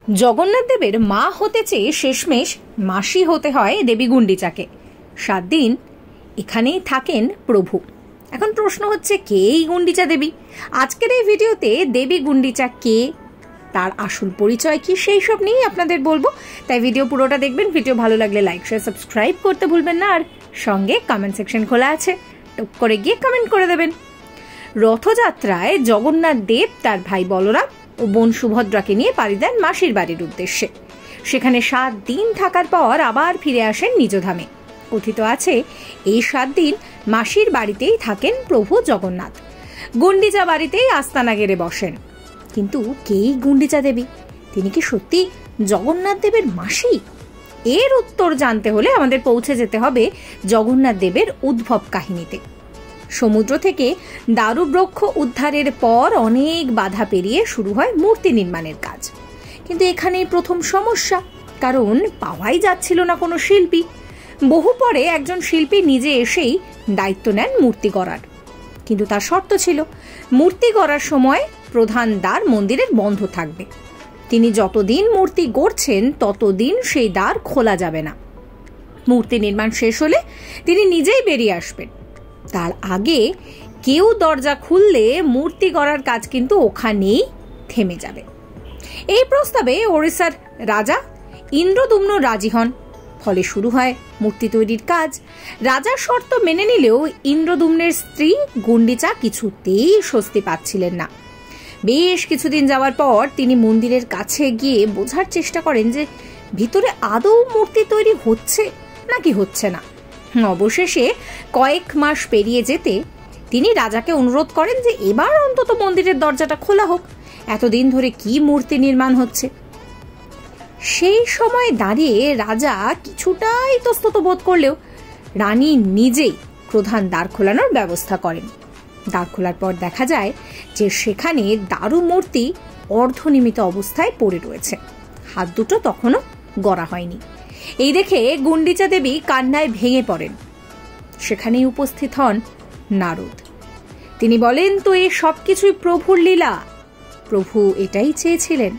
জগন্নাথ দেবের মা হতে চেয়ে শেষমেশ মাসি হতে হয় দেবী গুন্ডিচাকে। 7 দিন এখানেই থাকেন প্রভু। এখন প্রশ্ন হচ্ছে, কে এই গুন্ডিচা দেবী? আজকের এই ভিডিওতে দেবী গুন্ডিচা কে, তার আসল পরিচয় কি, সেই সব নিয়েই আপনাদের বলবো। তাই ভিডিও পুরোটা দেখবেন। ভিডিও ভালো লাগলে লাইক শেয়ার সাবস্ক্রাইব করতে ভুলবেন না। আর সঙ্গে কমেন্ট সেকশন খোলা আছে, টুক করে গিয়ে কমেন্ট করে দেবেন। রথযাত্রায় জগন্নাথ দেব তার ভাই বলরাম ও বোন সুভদ্রাকে নিয়ে পাড়ি দেন মাসির বাড়ির উদ্দেশ্যে। সেখানে 7 দিন থাকার পর আবার ফিরে আসেন নিজ ধামে। কথিত আছে, এই 7 দিন মাসির বাড়িতেই থাকেন প্রভু জগন্নাথ। গুন্ডিচা বাড়িতেই আস্তানা গেড়ে বসেন। কিন্তু কেই গুন্ডিচা দেবী? তিনি কি সত্যি জগন্নাথ দেবের মাসি? এর উত্তর জানতে হলে আমাদের পৌঁছে যেতে হবে জগন্নাথ দেবের উদ্ভব কাহিনীতে। সমুদ্র থেকে দারু বৃক্ষ উদ্ধারের পর অনেক বাধা পেরিয়ে শুরু হয় মূর্তি নির্মাণের কাজ। কিন্তু এখানেই প্রথম সমস্যা, কারণ পাওয়াই যাচ্ছিল না কোনো শিল্পী। বহু পরে একজন শিল্পী নিজে এসেই দায়িত্ব নেন মূর্তি গড়ার। কিন্তু তার শর্ত ছিল, মূর্তি গড়ার সময় প্রধান দ্বার মন্দিরের বন্ধ থাকবে। তিনি যতদিন মূর্তি গড়ছেন ততদিন সেই দ্বার খোলা যাবে না। মূর্তি নির্মাণ শেষ হলে তিনি নিজেই বেরিয়ে আসবেন। তার আগে কেউ দরজা খুললে মূর্তি গড়ার কাজ কিন্তু ওখানেই থেমে যাবে। এই প্রস্তাবে ওড়িশার রাজা ইন্দ্রদুম্ন রাজি হন। ফলে শুরু হয় মূর্তি তৈরির কাজ। রাজার শর্ত মেনে নিলেও ইন্দ্রদুম্নের স্ত্রী গুন্ডিচা কিছুতেই স্বস্তি পাচ্ছিলেন না। বেশ কিছুদিন যাওয়ার পর তিনি মন্দিরের কাছে গিয়ে বোঝার চেষ্টা করেন যে ভিতরে আদৌ মূর্তি তৈরি হচ্ছে নাকি হচ্ছে না। অবশেষে কয়েক মাস পেরিয়ে যেতে তিনি রাজাকে অনুরোধ করেন যে এবার অন্তত মন্দিরের দরজাটা খোলা হোক। এতদিন ধরে কি মূর্তি নির্মাণ হচ্ছে। সেই সময় দাঁড়িয়ে রাজা কিছুটা ইতস্তত বোধ করলেও রানী নিজেই প্রধান দ্বার খোলানোর ব্যবস্থা করেন। দ্বার খোলার পর দেখা যায় যে সেখানে দারু মূর্তি অর্ধনিমিত অবস্থায় পড়ে রয়েছে। হাত দুটো তখনও গড়া হয়নি। এই দেখে গুন্ডিচা দেবী কান্নায় ভেঙে পড়েন। সেখানেই উপস্থিত হন নারদ। তিনি বলেন, তো এই সবকিছুই প্রভুর লীলা। প্রভু এটাই চেয়েছিলেন।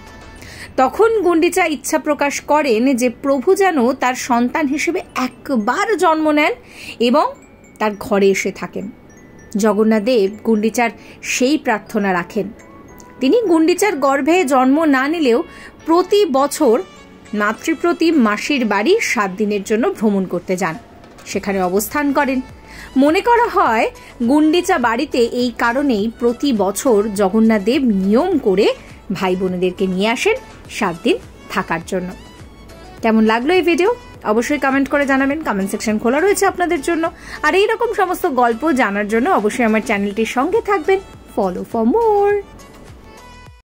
তখন গুন্ডিচা ইচ্ছা প্রকাশ করেন যে প্রভু যেন তার সন্তান হিসেবে একবার জন্ম নেন এবং তার ঘরে এসে থাকেন। জগন্নাথ দেব গুন্ডিচার সেই প্রার্থনা রাখেন। তিনি গুন্ডিচার গর্ভে জন্ম না নিলেও প্রতি বছর মাতৃপ্রতিম মাসির বাড়ি 7 দিনের জন্য ভ্রমণ করতে যান। সেখানে অবস্থান করেন। মনে করা হয় গুন্ডিচা বাড়িতে এই কারণেই প্রতি বছর জগন্নাথ দেব নিয়ম করে ভাই বোনেদেরকে নিয়ে আসেন 7 দিন থাকার জন্য। কেমন লাগলো এই ভিডিও? অবশ্যই কমেন্ট করে জানাবেন। কমেন্ট সেকশন খোলা রয়েছে আপনাদের জন্য। আর এইরকম সমস্ত গল্প জানার জন্য অবশ্যই আমার চ্যানেলটির সঙ্গে থাকবেন। Follow for more.